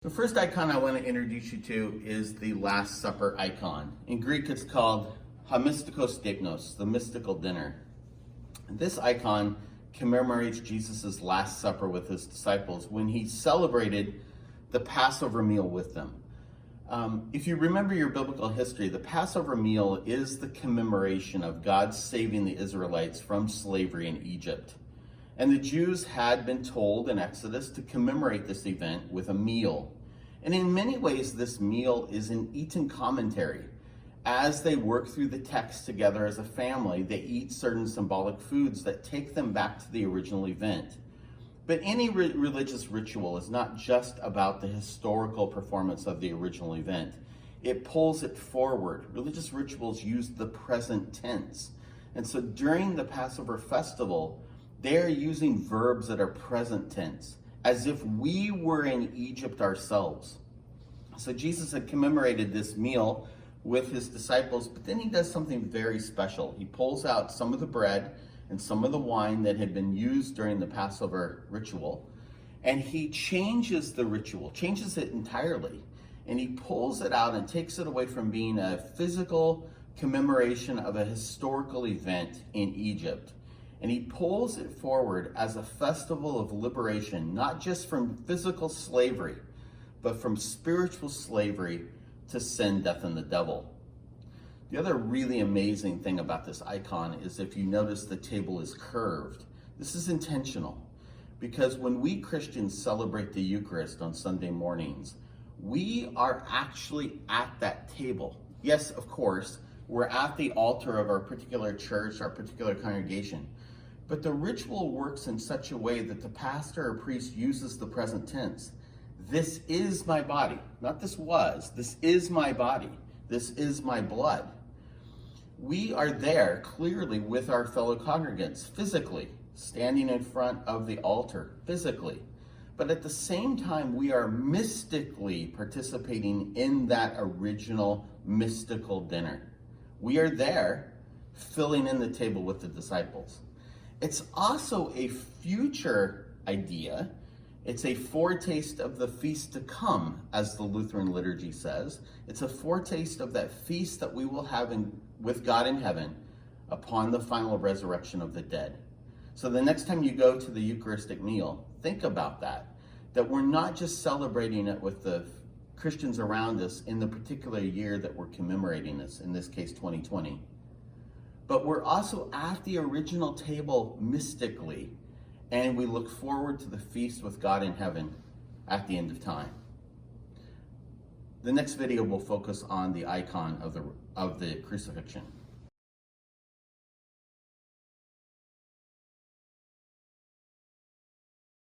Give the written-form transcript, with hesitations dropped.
The first icon I want to introduce you to is the Last Supper icon. In Greek, it's called Hamistikos Deipnos, the mystical dinner. This icon commemorates Jesus' Last Supper with his disciples when he celebrated the Passover meal with them. If you remember your biblical history, the Passover meal is the commemoration of God saving the Israelites from slavery in Egypt. And the Jews had been told in Exodus to commemorate this event with a meal. And in many ways, this meal is an eaten commentary. As they work through the text together as a family, they eat certain symbolic foods that take them back to the original event. But any religious ritual is not just about the historical performance of the original event. It pulls it forward. Religious rituals use the present tense. And so during the Passover festival, they're using verbs that are present tense, as if we were in Egypt ourselves. So Jesus had commemorated this meal with his disciples, but then he does something very special. He pulls out some of the bread and some of the wine that had been used during the Passover ritual, and he changes the ritual, changes it entirely, and he pulls it out and takes it away from being a physical commemoration of a historical event in Egypt. And he pulls it forward as a festival of liberation, not just from physical slavery, but from spiritual slavery to sin, death, and the devil. The other really amazing thing about this icon is if you notice the table is curved. This is intentional because when we Christians celebrate the Eucharist on Sunday mornings, we are actually at that table. Yes, of course, we're at the altar of our particular church, our particular congregation. But the ritual works in such a way that the pastor or priest uses the present tense. This is my body. Not this was. This is my body. This is my blood. We are there clearly with our fellow congregants, physically, standing in front of the altar, physically. But at the same time, we are mystically participating in that original mystical dinner. We are there filling in the table with the disciples. It's also a future idea. It's a foretaste of the feast to come, as the Lutheran liturgy says. It's a foretaste of that feast that we will have with God in heaven upon the final resurrection of the dead. So the next time you go to the Eucharistic meal, think about that we're not just celebrating it with the Christians around us in the particular year that we're commemorating this, in this case 2020. But we're also at the original table mystically, and we look forward to the feast with God in heaven at the end of time. The next video will focus on the icon of the crucifixion.